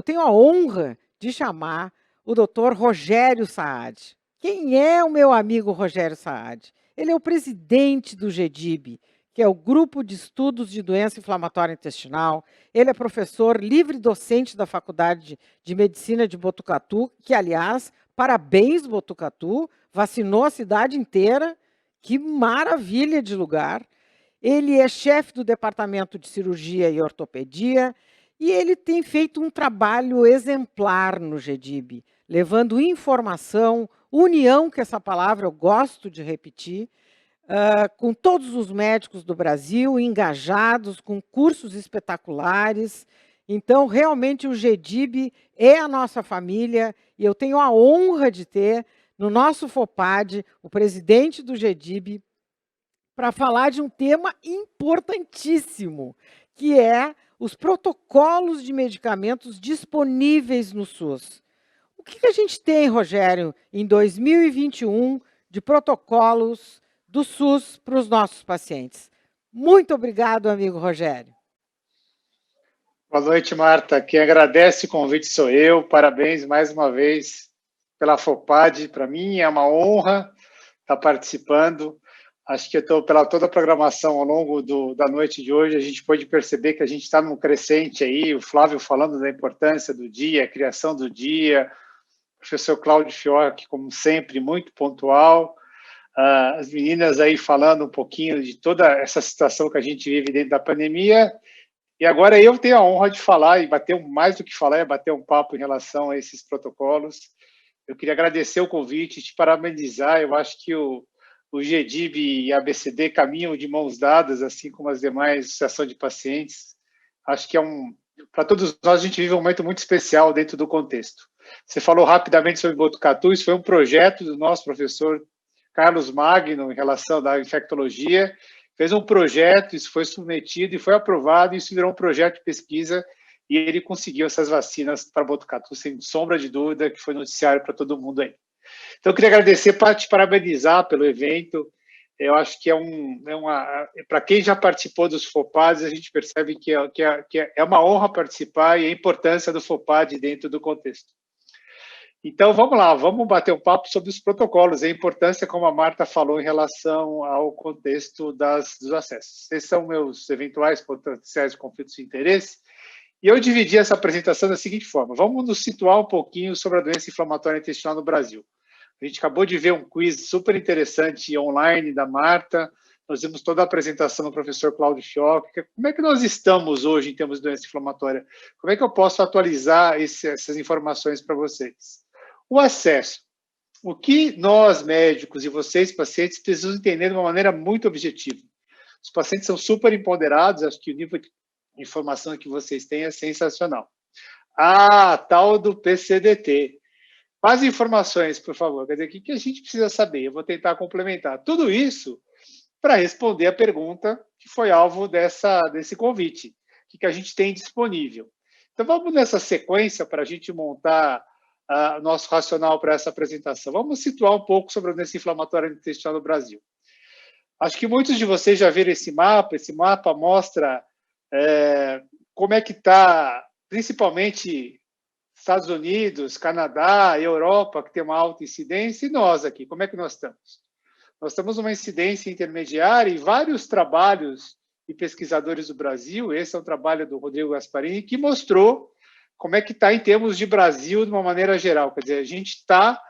eu tenho a honra de chamar o doutor Rogério Saad. Quem é o meu amigo Rogério Saad? Ele é o presidente do GDIB, que é o Grupo de Estudos de Doença Inflamatória Intestinal. Ele é professor livre docente da Faculdade de Medicina de Botucatu, que, aliás, parabéns, Botucatu, vacinou a cidade inteira. Que maravilha de lugar. Ele é chefe do Departamento de Cirurgia e Ortopedia e ele tem feito um trabalho exemplar no GDIB, levando informação, união, que essa palavra eu gosto de repetir, com todos os médicos do Brasil, engajados, com cursos espetaculares. Então, realmente, o GDIB é a nossa família e eu tenho a honra de ter no nosso FOPAD o presidente do GDIB, para falar de um tema importantíssimo, que é os protocolos de medicamentos disponíveis no SUS. O que a gente tem, Rogério, em 2021, de protocolos do SUS para os nossos pacientes? Muito obrigado, amigo Rogério. Boa noite, Marta. Quem agradece o convite sou eu. Parabéns mais uma vez pela FOPAD. Para mim é uma honra estar participando. Acho que pela toda a programação ao longo da noite de hoje, a gente pode perceber que a gente está num crescente aí, o Flávio falando da importância do dia, a criação do dia, o professor Cláudio Fiocchi, como sempre, muito pontual, as meninas aí falando um pouquinho de toda essa situação que a gente vive dentro da pandemia, e agora eu tenho a honra de falar, e mais do que falar, é bater um papo em relação a esses protocolos. Eu queria agradecer o convite, te parabenizar, eu acho que o GDIB e a ABCD caminham de mãos dadas, assim como as demais associações de pacientes. Acho que para todos nós, a gente vive um momento muito especial dentro do contexto. Você falou rapidamente sobre Botucatu, isso foi um projeto do nosso professor Carlos Magno, em relação à infectologia, fez um projeto, isso foi submetido e foi aprovado, e isso virou um projeto de pesquisa, e ele conseguiu essas vacinas para Botucatu, sem sombra de dúvida, que foi noticiário para todo mundo aí. Então, eu queria agradecer, para te parabenizar pelo evento. Eu acho que para quem já participou dos FOPADs, a gente percebe que é uma honra participar e a importância do FOPAD dentro do contexto. Então, vamos lá, vamos bater um papo sobre os protocolos, a importância, como a Marta falou, em relação ao contexto dos acessos. Esses são meus eventuais potenciais conflitos de interesse. E eu dividi essa apresentação da seguinte forma: vamos nos situar um pouquinho sobre a doença inflamatória intestinal no Brasil. A gente acabou de ver um quiz super interessante online da Marta, nós vimos toda a apresentação do professor Cláudio Fiocchi. Como é que nós estamos hoje em termos de doença inflamatória? Como é que eu posso atualizar essas informações para vocês? O acesso. O que nós, médicos, e vocês, pacientes, precisam entender de uma maneira muito objetiva. Os pacientes são super empoderados, acho que o nível de informação que vocês têm é sensacional. Tal do PCDT. As informações, por favor. Quer dizer, o que a gente precisa saber? Eu vou tentar complementar tudo isso para responder a pergunta que foi alvo desse convite. O que a gente tem disponível? Então, vamos nessa sequência para a gente montar nosso racional para essa apresentação. Vamos situar um pouco sobre a doença inflamatória intestinal no Brasil. Acho que muitos de vocês já viram esse mapa. Esse mapa mostra como é que está, principalmente Estados Unidos, Canadá, Europa, que tem uma alta incidência, e nós aqui, como é que nós estamos? Nós temos uma incidência intermediária e vários trabalhos de pesquisadores do Brasil, esse é um trabalho do Rodrigo Gasparini, que mostrou como é que está em termos de Brasil de uma maneira geral. Quer dizer, a gente está,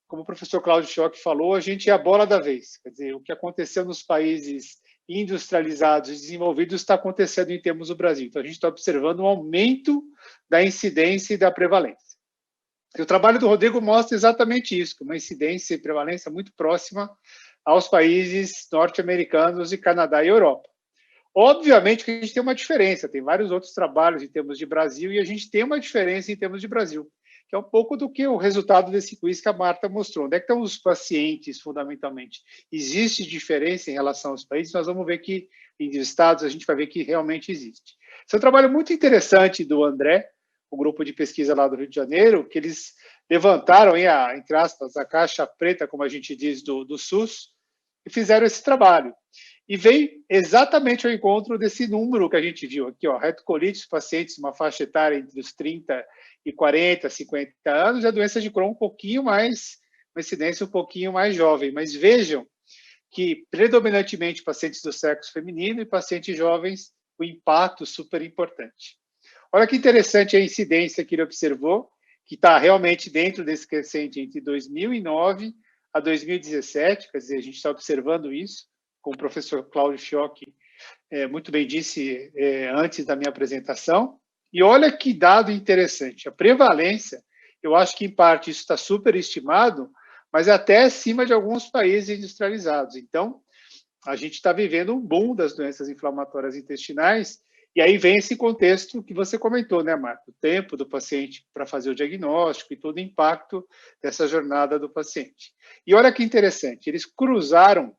como o professor Cláudio Fiocchi falou, a gente é a bola da vez. Quer dizer, o que aconteceu nos países industrializados e desenvolvidos está acontecendo em termos do Brasil. Então, a gente está observando um aumento da incidência e da prevalência. E o trabalho do Rodrigo mostra exatamente isso, uma incidência e prevalência muito próxima aos países norte-americanos e Canadá e Europa. Obviamente que a gente tem uma diferença, tem vários outros trabalhos em termos de Brasil e a gente tem uma diferença em termos de Brasil, que é um pouco do que o resultado desse quiz que a Marta mostrou. Onde é que estão os pacientes, fundamentalmente? Existe diferença em relação aos países? Nós vamos ver que, em estados, a gente vai ver que realmente existe. Esse é um trabalho muito interessante do André, o grupo de pesquisa lá do Rio de Janeiro, que eles levantaram, entre aspas, a caixa preta, como a gente diz, do SUS, e fizeram esse trabalho. E vem exatamente ao encontro desse número que a gente viu aqui, ó, retocolite, pacientes, uma faixa etária entre os 30 e 40, 50 anos, e a doença de Crohn um pouquinho mais, uma incidência um pouquinho mais jovem. Mas vejam que, predominantemente, pacientes do sexo feminino e pacientes jovens, o impacto super importante. Olha que interessante a incidência que ele observou, que está realmente dentro desse crescente entre 2009 a 2017, quer dizer, a gente está observando isso, como o professor Cláudio Fiocchi muito bem disse antes da minha apresentação. E olha que dado interessante, a prevalência, eu acho que em parte isso está superestimado, mas é até acima de alguns países industrializados. Então, a gente está vivendo um boom das doenças inflamatórias intestinais, e aí vem esse contexto que você comentou, né, Marco? O tempo do paciente para fazer o diagnóstico e todo o impacto dessa jornada do paciente. E olha que interessante, eles cruzaram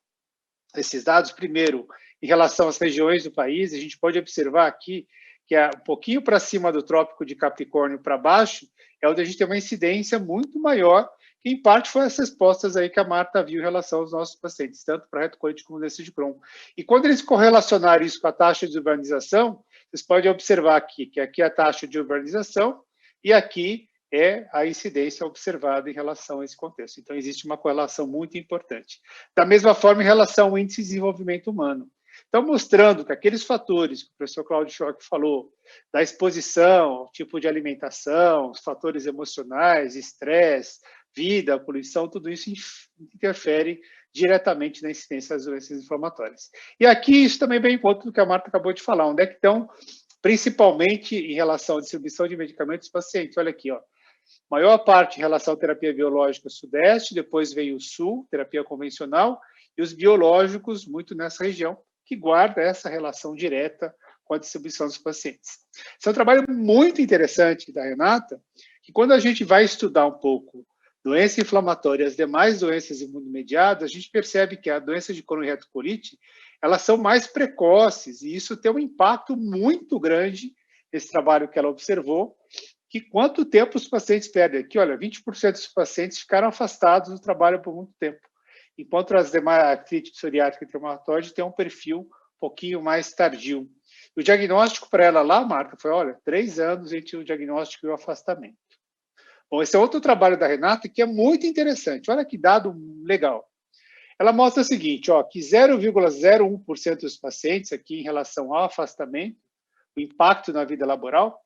esses dados, primeiro, em relação às regiões do país, a gente pode observar aqui que é um pouquinho para cima do Trópico de Capricórnio para baixo, é onde a gente tem uma incidência muito maior, que em parte foi essas respostas aí que a Marta viu em relação aos nossos pacientes, tanto para retocolite como doença de Crohn. E quando eles correlacionaram isso com a taxa de urbanização, vocês podem observar aqui, que aqui é a taxa de urbanização e aqui é a incidência observada em relação a esse contexto. Então, existe uma correlação muito importante. Da mesma forma, em relação ao índice de desenvolvimento humano. Então, mostrando que aqueles fatores que o professor Cláudio Fiocchi falou, da exposição, tipo de alimentação, os fatores emocionais, estresse, vida, poluição, tudo isso interfere diretamente na incidência das doenças inflamatórias. E aqui isso também vem em conta do que a Marta acabou de falar, onde é que estão, principalmente em relação à distribuição de medicamentos dos pacientes. Olha aqui, ó, maior parte em relação à terapia biológica sudeste, depois veio o sul, terapia convencional, e os biológicos muito nessa região, que guarda essa relação direta com a distribuição dos pacientes. Esse é um trabalho muito interessante da Renata, que quando a gente vai estudar um pouco doença inflamatória e as demais doenças imunomediadas, a gente percebe que a doença de Crohn e retocolite, elas são mais precoces, e isso tem um impacto muito grande nesse trabalho que ela observou, que quanto tempo os pacientes perdem. Aqui, olha, 20% dos pacientes ficaram afastados do trabalho por muito tempo, enquanto as demais, a artrite psoriátrica e reumatoide tem um perfil um pouquinho mais tardio. O diagnóstico para ela lá, Marta, foi, olha, 3 anos entre o diagnóstico e o afastamento. Bom, esse é outro trabalho da Renata que é muito interessante. Olha que dado legal. Ela mostra o seguinte, ó, que 0,01% dos pacientes aqui em relação ao afastamento, o impacto na vida laboral,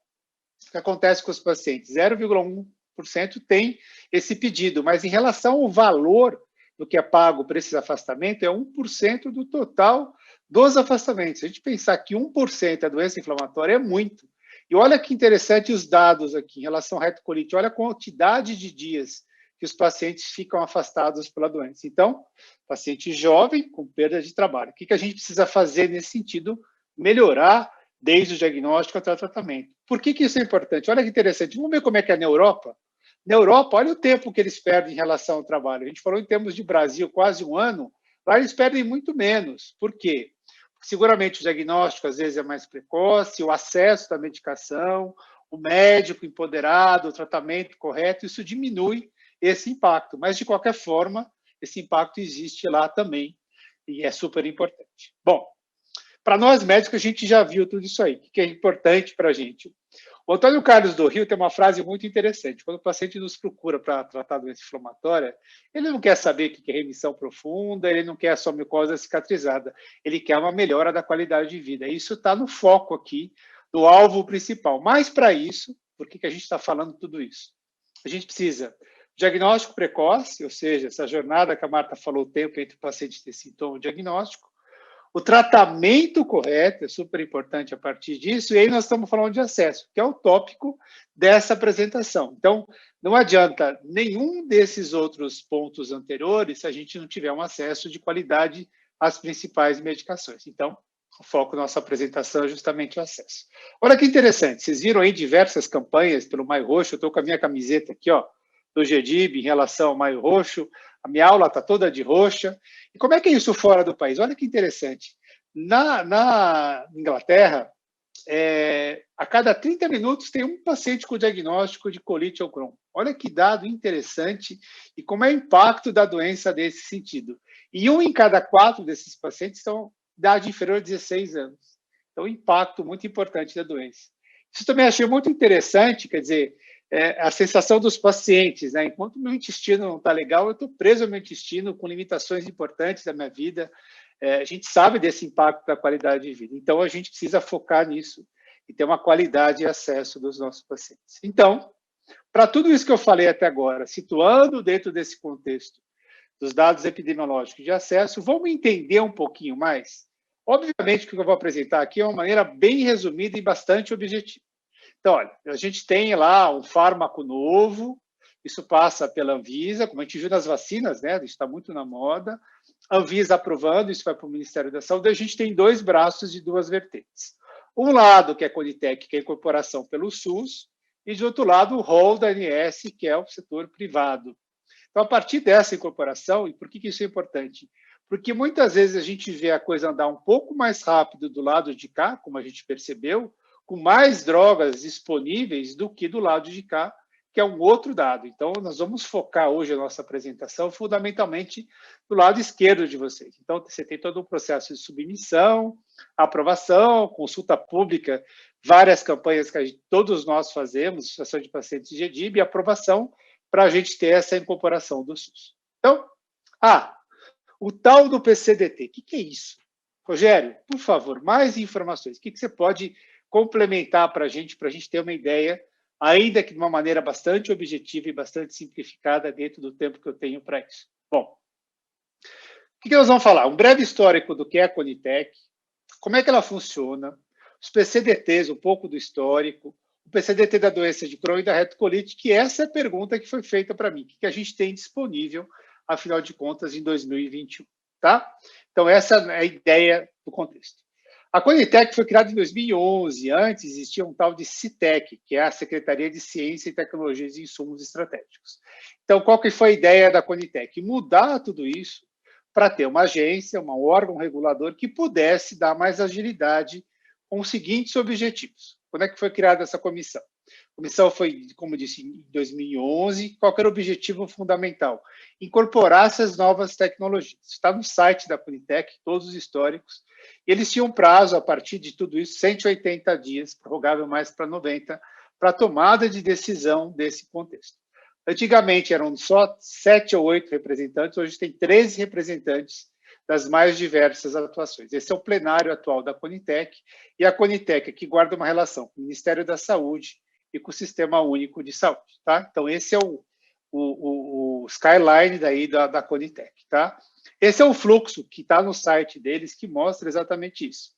o que acontece com os pacientes? 0,1% tem esse pedido, mas em relação ao valor do que é pago por esse afastamento, é 1% do total dos afastamentos. Se a gente pensar que 1% é doença inflamatória, é muito. E olha que interessante os dados aqui em relação à retocolite. Olha a quantidade de dias que os pacientes ficam afastados pela doença. Então, paciente jovem com perda de trabalho. O que a gente precisa fazer nesse sentido? Melhorar desde o diagnóstico até o tratamento. Por que isso é importante? Olha que interessante. Vamos ver como é que é na Europa. Na Europa, olha o tempo que eles perdem em relação ao trabalho. A gente falou em termos de Brasil, quase 1 ano. Lá eles perdem muito menos. Por quê? Seguramente o diagnóstico às vezes é mais precoce, o acesso da medicação, o médico empoderado, o tratamento correto, isso diminui esse impacto. Mas, de qualquer forma, esse impacto existe lá também e é super importante. Bom, para nós médicos, a gente já viu tudo isso aí. O que é importante para a gente? O Antônio Carlos do Rio tem uma frase muito interessante. Quando o paciente nos procura para tratar doença inflamatória, ele não quer saber o que é remissão profunda, ele não quer só mucosa cicatrizada, ele quer uma melhora da qualidade de vida. Isso está no foco aqui, no alvo principal. Mas para isso, por que a gente está falando tudo isso? A gente precisa diagnóstico precoce, ou seja, essa jornada que a Marta falou, o tempo entre o paciente ter sintoma e o diagnóstico, o tratamento correto é super importante a partir disso, e aí nós estamos falando de acesso, que é o tópico dessa apresentação. Então, não adianta nenhum desses outros pontos anteriores se a gente não tiver um acesso de qualidade às principais medicações. Então, o foco da nossa apresentação é justamente o acesso. Olha que interessante, vocês viram aí diversas campanhas pelo Maio Roxo, eu estou com a minha camiseta aqui, ó, do GEDIB em relação ao Maio Roxo, a minha aula está toda de roxa. E como é que é isso fora do país? Olha que interessante. Na Inglaterra, a cada 30 minutos tem um paciente com diagnóstico de colite ou Crohn. Olha que dado interessante e como é o impacto da doença nesse sentido. E 1 em cada 4 desses pacientes são idade inferior a 16 anos. Então, impacto muito importante da doença. Isso também achei muito interessante, quer dizer, a sensação dos pacientes, né? Enquanto meu intestino não está legal, eu estou preso ao meu intestino com limitações importantes da minha vida. A gente sabe desse impacto da qualidade de vida. Então, a gente precisa focar nisso e ter uma qualidade e acesso dos nossos pacientes. Então, para tudo isso que eu falei até agora, situando dentro desse contexto dos dados epidemiológicos de acesso, vamos entender um pouquinho mais? Obviamente, o que eu vou apresentar aqui é uma maneira bem resumida e bastante objetiva. Então, olha, a gente tem lá um fármaco novo, isso passa pela Anvisa, como a gente viu nas vacinas, né? Isso está muito na moda. A Anvisa aprovando, isso vai para o Ministério da Saúde. A gente tem 2 braços e 2 vertentes. Um lado, que é a Conitec, que é a incorporação pelo SUS, e de outro lado, o rol da ANS, que é o setor privado. Então, a partir dessa incorporação, e por que isso é importante? Porque muitas vezes a gente vê a coisa andar um pouco mais rápido do lado de cá, como a gente percebeu, com mais drogas disponíveis do que do lado de cá, que é um outro dado. Então, nós vamos focar hoje a nossa apresentação fundamentalmente do lado esquerdo de vocês. Então, você tem todo um processo de submissão, aprovação, consulta pública, várias campanhas que todos nós fazemos, Associação de Pacientes de GDIB, e aprovação para a gente ter essa incorporação do SUS. Então, o tal do PCDT, o que é isso? Rogério, por favor, mais informações. O que você pode complementar para a gente ter uma ideia, ainda que de uma maneira bastante objetiva e bastante simplificada dentro do tempo que eu tenho para isso? Bom, o que nós vamos falar? Um breve histórico do que é a Conitec, como é que ela funciona, os PCDTs, um pouco do histórico, o PCDT da doença de Crohn e da retocolite, que essa é a pergunta que foi feita para mim. O que a gente tem disponível, afinal de contas, em 2021, tá? Então, essa é a ideia do contexto. A Conitec foi criada em 2011. Antes existia um tal de CITEC, que é a Secretaria de Ciência e Tecnologias e Insumos Estratégicos. Então, qual que foi a ideia da Conitec? Mudar tudo isso para ter uma agência, um órgão regulador que pudesse dar mais agilidade com os seguintes objetivos. Quando é que foi criada essa comissão? A comissão foi, como disse, em 2011. Qual era o objetivo fundamental? Incorporar essas novas tecnologias. Está no site da Conitec, todos os históricos. E eles tinham um prazo, a partir de tudo isso, 180 dias, prorrogável mais para 90, para a tomada de decisão desse contexto. Antigamente eram só 7 ou 8 representantes, hoje tem 13 representantes das mais diversas atuações. Esse é o plenário atual da Conitec, e a Conitec aqui guarda uma relação com o Ministério da Saúde e com o Sistema Único de Saúde. Tá? Então, esse é o skyline daí da Conitec. Tá? Esse é o fluxo que está no site deles, que mostra exatamente isso.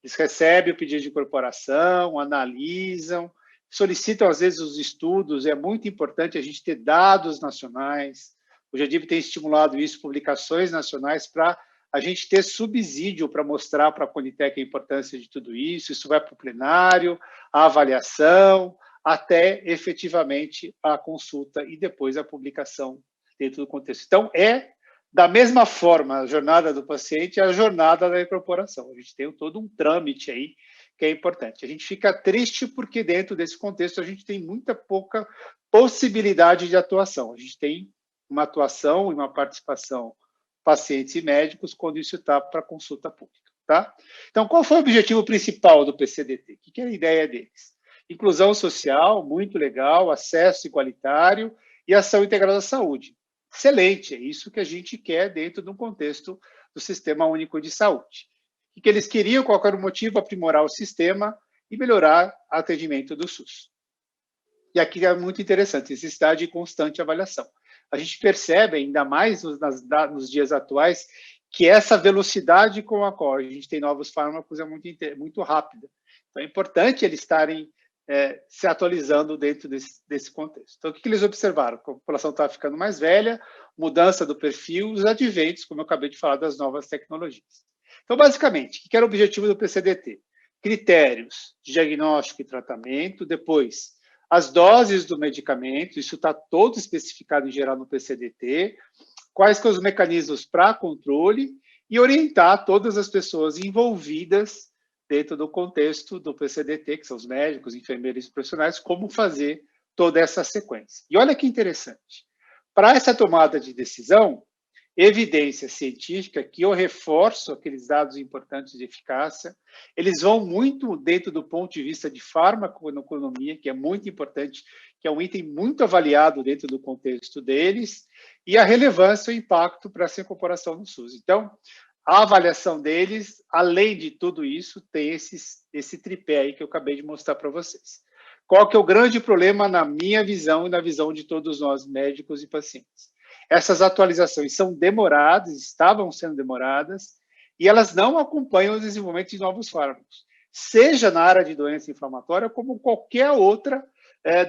Eles recebem o pedido de incorporação, analisam, solicitam, às vezes, os estudos. É muito importante a gente ter dados nacionais. O GDIB tem estimulado isso, publicações nacionais, para a gente ter subsídio para mostrar para a Conitec a importância de tudo isso. Isso vai para o plenário, a avaliação, até, efetivamente, a consulta e depois a publicação dentro do contexto. Então, da mesma forma, a jornada do paciente é a jornada da incorporação. A gente tem todo um trâmite aí que é importante. A gente fica triste porque dentro desse contexto a gente tem muita pouca possibilidade de atuação. A gente tem uma atuação e uma participação pacientes e médicos quando isso está para consulta pública. Tá? Então, qual foi o objetivo principal do PCDT? O que é a ideia deles? Inclusão social, muito legal, acesso igualitário e ação integrada à saúde. Excelente, é isso que a gente quer dentro de um contexto do Sistema Único de Saúde. E que eles queriam, qual era o motivo? Aprimorar o sistema e melhorar o atendimento do SUS. E aqui é muito interessante, necessidade de constante avaliação. A gente percebe, ainda mais nos dias atuais, que essa velocidade com a qual a gente tem novos fármacos é muito rápida. Então, é importante eles estarem se atualizando dentro desse contexto. Então, o que eles observaram? A população estava ficando mais velha, mudança do perfil, os adventos, como eu acabei de falar, das novas tecnologias. Então, basicamente, o que era o objetivo do PCDT? Critérios de diagnóstico e tratamento, depois, as doses do medicamento, isso está todo especificado em geral no PCDT, quais são os mecanismos para controle e orientar todas as pessoas envolvidas dentro do contexto do PCDT, que são os médicos, enfermeiros e profissionais, como fazer toda essa sequência. E olha que interessante. Para essa tomada de decisão, evidência científica, que eu reforço aqueles dados importantes de eficácia, eles vão muito dentro do ponto de vista de farmacoeconomia, que é muito importante, que é um item muito avaliado dentro do contexto deles, e a relevância e o impacto para essa incorporação no SUS. Então, a avaliação deles, além de tudo isso, tem esse tripé aí que eu acabei de mostrar para vocês. Qual que é o grande problema na minha visão e na visão de todos nós, médicos e pacientes? Essas atualizações são demoradas, estavam sendo demoradas, e elas não acompanham o desenvolvimento de novos fármacos, seja na área de doença inflamatória, como qualquer outra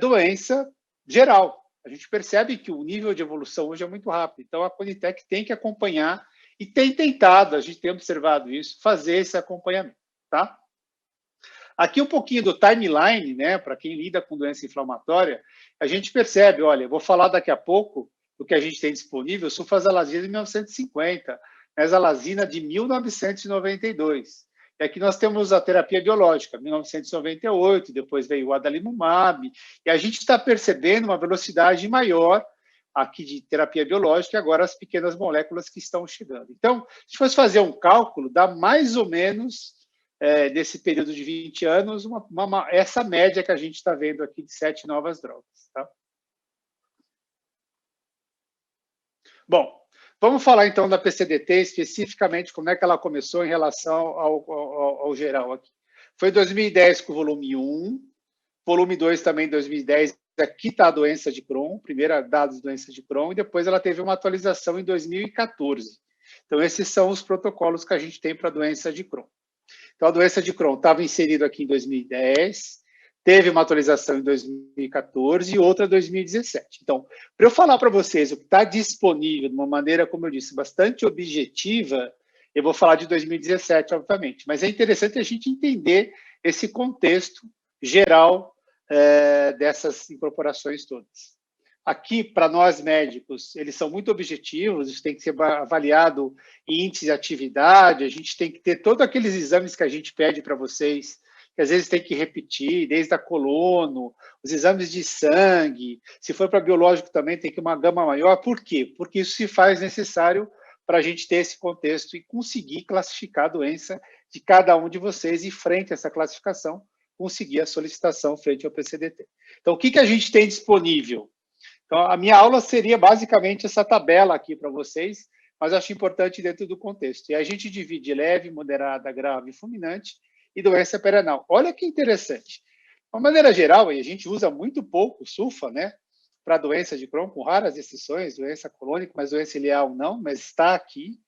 doença geral. A gente percebe que o nível de evolução hoje é muito rápido, então a Conitec tem que acompanhar e tem tentado, a gente tem observado isso, fazer esse acompanhamento, tá? Aqui um pouquinho do timeline, né, para quem lida com doença inflamatória, a gente percebe, olha, eu vou falar daqui a pouco do que a gente tem disponível, sulfasalazina de 1950, mesalazina de 1992. E aqui nós temos a terapia biológica, 1998, depois veio o adalimumab, e a gente está percebendo uma velocidade maior aqui de terapia biológica, e agora as pequenas moléculas que estão chegando. Então, se fosse fazer um cálculo, dá mais ou menos, desse período de 20 anos, essa média que a gente está vendo aqui de 7 novas drogas. Tá? Bom, vamos falar então da PCDT, especificamente como é que ela começou em relação ao geral aqui. Foi em 2010 com o volume 1, volume 2 também em 2010, aqui está a doença de Crohn, primeira dados de doença de Crohn, e depois ela teve uma atualização em 2014. Então, esses são os protocolos que a gente tem para a doença de Crohn. Então, a doença de Crohn estava inserido aqui em 2010, teve uma atualização em 2014 e outra em 2017. Então, para eu falar para vocês o que está disponível de uma maneira, como eu disse, bastante objetiva, eu vou falar de 2017, obviamente, mas é interessante a gente entender esse contexto geral dessas incorporações todas. Aqui, para nós médicos, eles são muito objetivos, isso tem que ser avaliado em índice de atividade, a gente tem que ter todos aqueles exames que a gente pede para vocês, que às vezes tem que repetir, desde a colono, os exames de sangue, se for para biológico também tem que ter uma gama maior. Por quê? Porque isso se faz necessário para a gente ter esse contexto e conseguir classificar a doença de cada um de vocês e, frente a essa classificação, conseguir a solicitação frente ao PCDT. Então, o que a gente tem disponível? Então, a minha aula seria basicamente essa tabela aqui para vocês, mas acho importante dentro do contexto. E a gente divide leve, moderada, grave e fulminante e doença perianal. Olha que interessante. De uma maneira geral, e a gente usa muito pouco sulfa, né, para doença de Crohn, com raras exceções, doença colônica, mas doença ileal não, mas está aqui.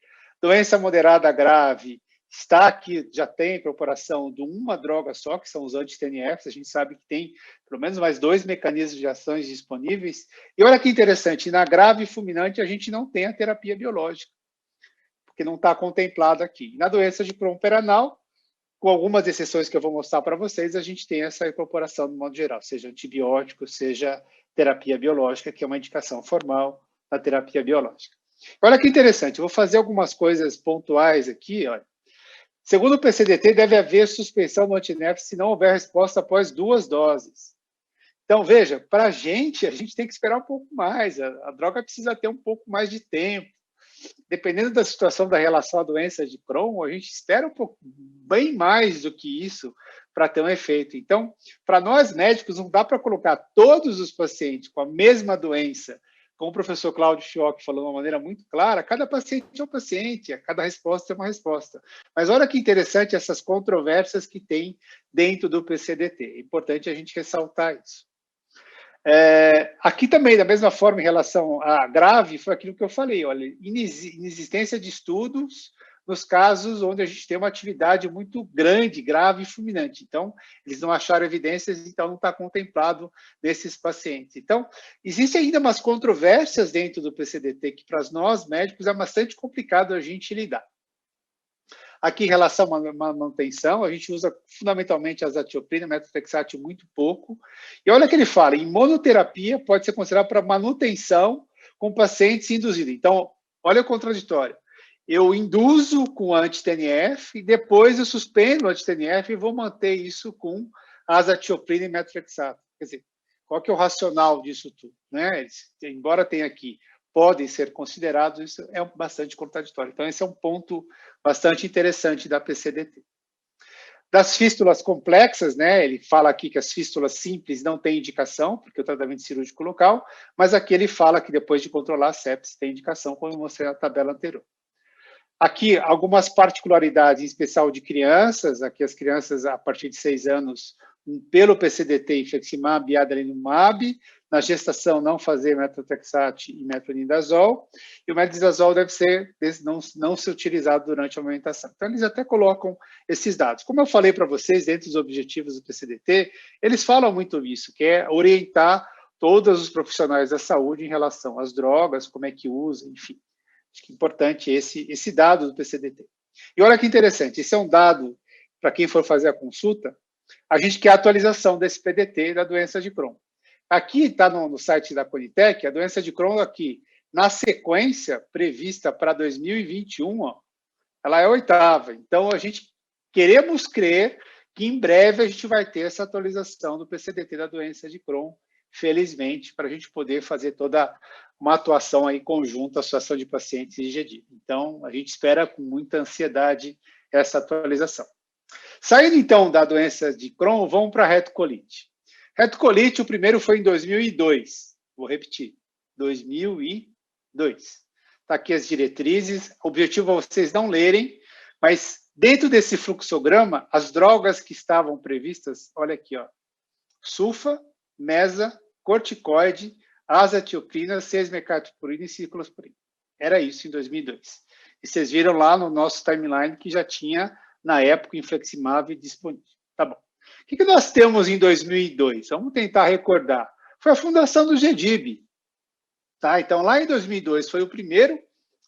Doença moderada grave, está aqui, já tem incorporação de uma droga só, que são os anti-TNFs, a gente sabe que tem pelo menos mais 2 mecanismos de ações disponíveis. E olha que interessante, na grave e fulminante a gente não tem a terapia biológica, porque não está contemplado aqui. Na doença de Crohn perianal, com algumas exceções que eu vou mostrar para vocês, a gente tem essa incorporação no modo geral, seja antibiótico, seja terapia biológica, que é uma indicação formal da terapia biológica. Olha que interessante, eu vou fazer algumas coisas pontuais aqui, olha. Segundo o PCDT, deve haver suspensão do anti-TNF se não houver resposta após 2 doses. Então, veja, para a gente tem que esperar um pouco mais, a droga precisa ter um pouco mais de tempo. Dependendo da situação da relação à doença de Crohn, a gente espera um pouco, bem mais do que isso para ter um efeito. Então, para nós médicos, não dá para colocar todos os pacientes com a mesma doença, como o professor Cláudio Fiocchi falou de uma maneira muito clara, cada paciente é um paciente, cada resposta é uma resposta. Mas olha que interessante essas controvérsias que tem dentro do PCDT. É importante a gente ressaltar isso. Aqui também, da mesma forma, em relação a grave, foi aquilo que eu falei, olha, inexistência de estudos nos casos onde a gente tem uma atividade muito grande, grave e fulminante. Então, eles não acharam evidências, então não está contemplado nesses pacientes. Então, existem ainda umas controvérsias dentro do PCDT que, para nós médicos, é bastante complicado a gente lidar. Aqui, em relação à manutenção, a gente usa fundamentalmente azatioprina, metotrexate muito pouco. E olha que ele fala, em monoterapia pode ser considerado para manutenção com pacientes induzidos. Então, olha o contraditório. Eu induzo com anti-TNF e depois eu suspendo o anti-TNF e vou manter isso com azatioprina e metotrexato. Quer dizer, Qual que é o racional disso tudo? Né? Embora tenha aqui, podem ser considerados, isso é bastante contraditório. Então, esse é um ponto bastante interessante da PCDT. Das fístulas complexas, né, ele fala aqui que as fístulas simples não têm indicação, porque o tratamento cirúrgico local, mas aqui ele fala que depois de controlar a sepsis tem indicação, como eu mostrei na tabela anterior. Aqui, algumas particularidades, em especial de crianças, aqui as crianças a partir de 6 anos, pelo PCDT, infliximab e adalimumab, na gestação não fazer metotrexate e metronidazol, e o metronidazol deve ser não ser utilizado durante a amamentação. Então, eles até colocam esses dados. Como eu falei para vocês, dentro dos objetivos do PCDT, eles falam muito isso, que é orientar todos os profissionais da saúde em relação às drogas, como é que usa, enfim. Acho que é importante esse dado do PCDT. E olha que interessante, esse é um dado, para quem for fazer a consulta, a gente quer a atualização desse PDT da doença de Crohn. Aqui está no site da Conitec, a doença de Crohn aqui, na sequência prevista para 2021, ó, ela é a 8ª. Então, a gente queremos crer que em breve a gente vai ter essa atualização do PCDT da doença de Crohn, felizmente, para a gente poder fazer toda uma atuação aí conjunta, associação de pacientes e GEDIB. Então, a gente espera com muita ansiedade essa atualização. Saindo, então, da doença de Crohn, vamos para a retocolite. Retocolite, o primeiro foi em 2002. Vou repetir, 2002. Está aqui as diretrizes. O objetivo é vocês não lerem, mas dentro desse fluxograma, as drogas que estavam previstas, olha aqui, ó, sulfa, mesa, corticoide, azatioprina, 6-mecatipurina e ciclosporina. Era isso em 2002. E vocês viram lá no nosso timeline que já tinha, na época, infliximab disponível. Tá bom. O que nós temos em 2002? Vamos tentar recordar. Foi a fundação do GEDIB. Tá? Então, lá em 2002, foi o primeiro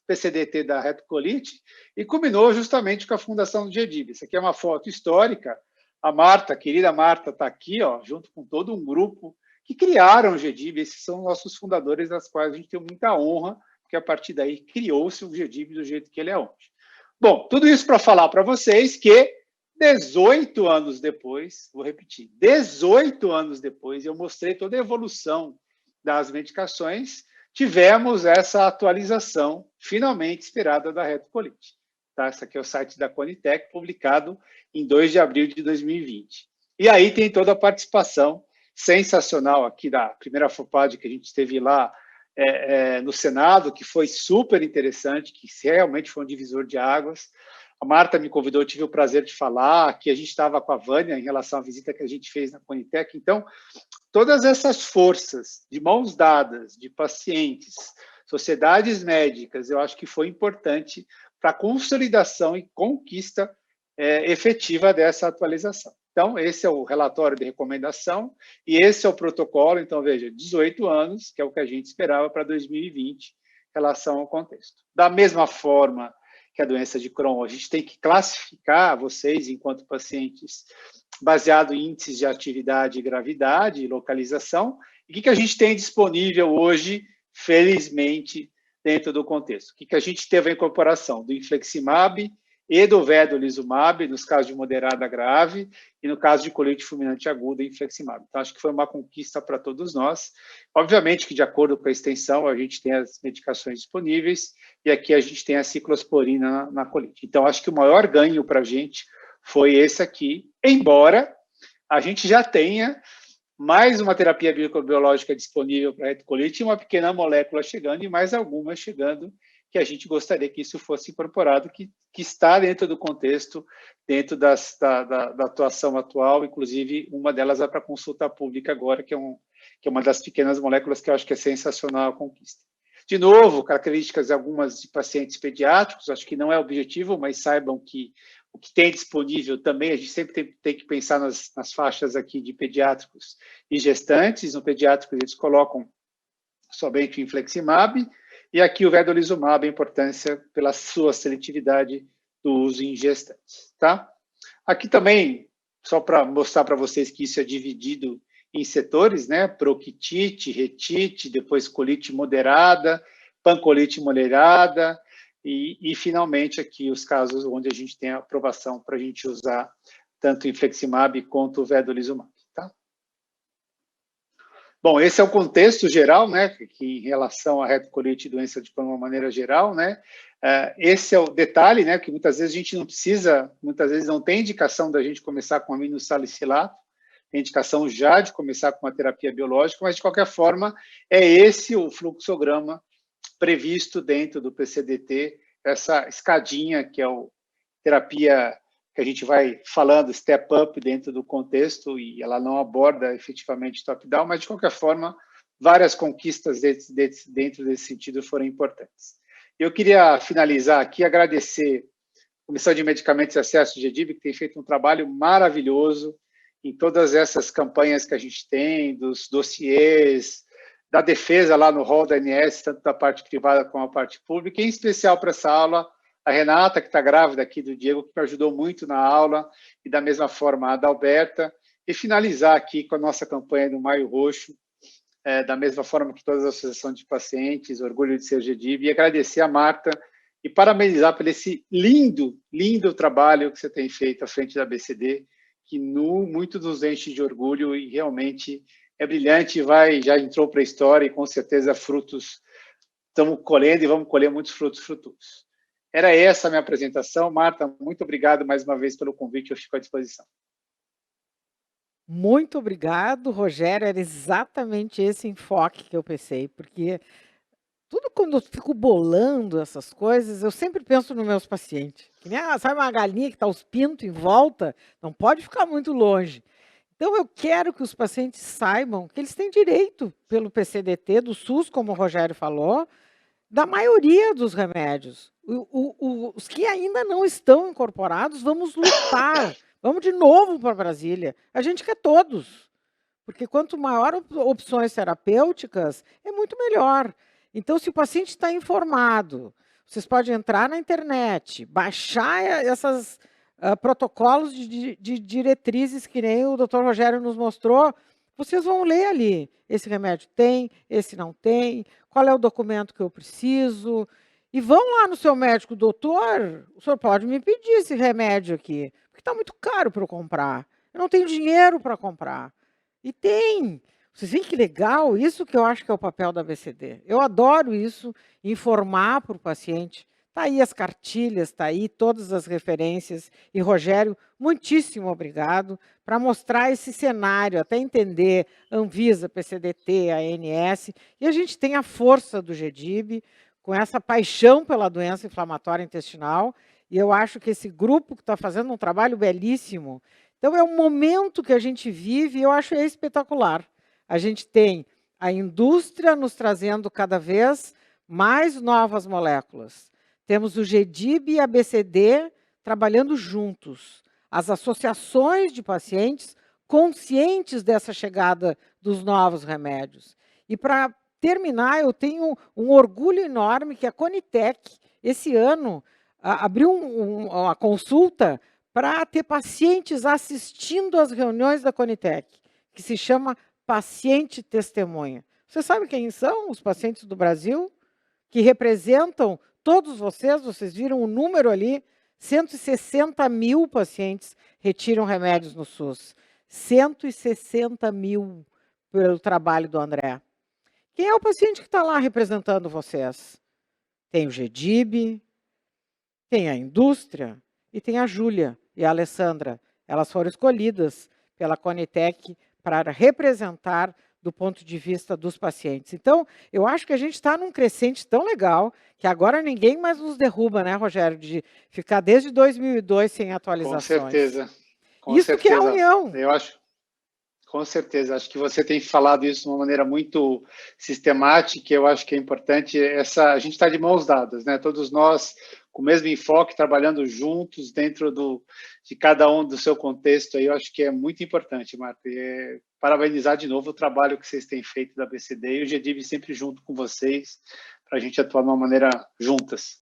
PCDT da retocolite e culminou justamente com a fundação do GEDIB. Isso aqui é uma foto histórica. A Marta, a querida Marta, está aqui, ó, junto com todo um grupo que criaram o GEDIB. Esses são nossos fundadores, das quais a gente tem muita honra, porque a partir daí criou-se o GEDIB do jeito que ele é hoje. Bom, tudo isso para falar para vocês que 18 anos depois, vou repetir, 18 anos depois, eu mostrei toda a evolução das medicações, tivemos essa atualização finalmente esperada da retocolite. Tá? Esse aqui é o site da Conitec, publicado em 2 de abril de 2020. E aí tem toda a participação sensacional aqui da primeira FOPAD que a gente teve lá no Senado, que foi super interessante, que realmente foi um divisor de águas. A Marta me convidou, eu tive o prazer de falar, que a gente estava com a Vânia em relação à visita que a gente fez na Conitec. Então, todas essas forças de mãos dadas, de pacientes, sociedades médicas, eu acho que foi importante para a consolidação e conquista efetiva dessa atualização. Então, esse é o relatório de recomendação e esse é o protocolo. Então, veja, 18 anos, que é o que a gente esperava para 2020 em relação ao contexto. Da mesma forma que a doença de Crohn, a gente tem que classificar vocês, enquanto pacientes, baseado em índices de atividade e gravidade e localização. E o que a gente tem disponível hoje, felizmente, dentro do contexto? O que a gente teve a incorporação do infliximab e do vedolizumab, nos casos de moderada grave, e no caso de colite fulminante aguda, infliximab. Então, acho que foi uma conquista para todos nós. Obviamente que, de acordo com a extensão, a gente tem as medicações disponíveis, e aqui a gente tem a ciclosporina na colite. Então, acho que o maior ganho para a gente foi esse aqui, embora a gente já tenha mais uma terapia microbiológica disponível para a retocolite e uma pequena molécula chegando, e mais algumas chegando, que a gente gostaria que isso fosse incorporado, que está dentro do contexto, dentro da atuação atual, inclusive uma delas é para consulta pública agora, que é uma das pequenas moléculas que eu acho que é sensacional a conquista. De novo, características algumas de pacientes pediátricos, acho que não é objetivo, mas saibam que o que tem disponível também, a gente sempre tem que pensar nas faixas aqui de pediátricos e gestantes. No pediátrico, eles colocam somente o infliximab, e aqui o vedolizumab, a importância pela sua seletividade do uso em gestantes. Tá? Aqui também, só para mostrar para vocês que isso é dividido em setores, né? Proctite, retite, depois colite moderada, pancolite moderada, e finalmente aqui os casos onde a gente tem a aprovação para a gente usar tanto o infliximab quanto o vedolizumab. Tá? Bom, esse é o contexto geral, né, que em relação à retocolite e doença de uma maneira geral, né, esse é o detalhe, né, que muitas vezes a gente não precisa, muitas vezes não tem indicação da gente começar com aminosalicilato, tem indicação já de começar com uma terapia biológica, mas de qualquer forma é esse o fluxograma previsto dentro do PCDT, essa escadinha que é a terapia que a gente vai falando step up dentro do contexto e ela não aborda efetivamente top-down, mas de qualquer forma várias conquistas dentro desse sentido foram importantes. Eu queria finalizar aqui, agradecer a Comissão de Medicamentos e Acesso de GEDIB, que tem feito um trabalho maravilhoso em todas essas campanhas que a gente tem, dos dossiês, da defesa lá no rol da ANS, tanto da parte privada como a parte pública, em especial para essa aula, a Renata, que está grávida aqui do Diego, que me ajudou muito na aula, e da mesma forma a Adalberta, e finalizar aqui com a nossa campanha do Maio Roxo, da mesma forma que todas as associações de pacientes, orgulho de ser GEDIB, e agradecer a Marta e parabenizar por esse lindo, lindo trabalho que você tem feito à frente da BCD, que muito nos enche de orgulho e realmente é brilhante, já entrou para a história e com certeza frutos estamos colhendo e vamos colher muitos frutos futuros. Era essa a minha apresentação. Marta, muito obrigado mais uma vez pelo convite, eu fico à disposição. Muito obrigado, Rogério, era exatamente esse enfoque que eu pensei, porque tudo quando eu fico bolando essas coisas, eu sempre penso nos meus pacientes. Que nem, sabe uma galinha que está os pintos em volta? Não pode ficar muito longe. Então, eu quero que os pacientes saibam que eles têm direito pelo PCDT, do SUS, como o Rogério falou, da maioria dos remédios. Os que ainda não estão incorporados, vamos lutar. Vamos de novo para Brasília. A gente quer todos. Porque quanto maior opções terapêuticas, é muito melhor. Então, se o paciente está informado, vocês podem entrar na internet, baixar esses protocolos de diretrizes que nem o doutor Rogério nos mostrou, vocês vão ler ali. Esse remédio tem, esse não tem, qual é o documento que eu preciso. E vão lá no seu médico, doutor, o senhor pode me pedir esse remédio aqui, porque está muito caro para eu comprar. Eu não tenho dinheiro para comprar. E tem. Vocês veem que legal? Isso que eu acho que é o papel da BCD. Eu adoro isso, informar para o paciente. Está aí as cartilhas, está aí todas as referências. E, Rogério, muitíssimo obrigado para mostrar esse cenário, até entender Anvisa, PCDT, ANS. E a gente tem a força do GEDIB, com essa paixão pela doença inflamatória intestinal. E eu acho que esse grupo que está fazendo um trabalho belíssimo. Então, é um momento que a gente vive e eu acho espetacular. A gente tem a indústria nos trazendo cada vez mais novas moléculas. Temos o GEDIB e a BCD trabalhando juntos. As associações de pacientes conscientes dessa chegada dos novos remédios. E para terminar, eu tenho um orgulho enorme que a Conitec, esse ano, abriu uma consulta para ter pacientes assistindo às reuniões da Conitec, que se chama paciente testemunha. Você sabe quem são os pacientes do Brasil? Que representam todos vocês viram o número ali, 160 mil pacientes retiram remédios no SUS. 160 mil pelo trabalho do André. Quem é o paciente que está lá representando vocês? Tem o GEDIB, tem a indústria e tem a Júlia e a Alessandra. Elas foram escolhidas pela Conitec para representar do ponto de vista dos pacientes. Então, eu acho que a gente está num crescente tão legal que agora ninguém mais nos derruba, né, Rogério, de ficar desde 2002 sem atualizações. Com certeza. Isso certeza. Que é a união. Eu acho. Com certeza, acho que você tem falado isso de uma maneira muito sistemática, eu acho que é importante, a gente está de mãos dadas, né? Todos nós com o mesmo enfoque, trabalhando juntos dentro de cada um do seu contexto, aí eu acho que é muito importante, Marta, e parabenizar de novo o trabalho que vocês têm feito da BCD e o GEDIB sempre junto com vocês, para a gente atuar de uma maneira juntas.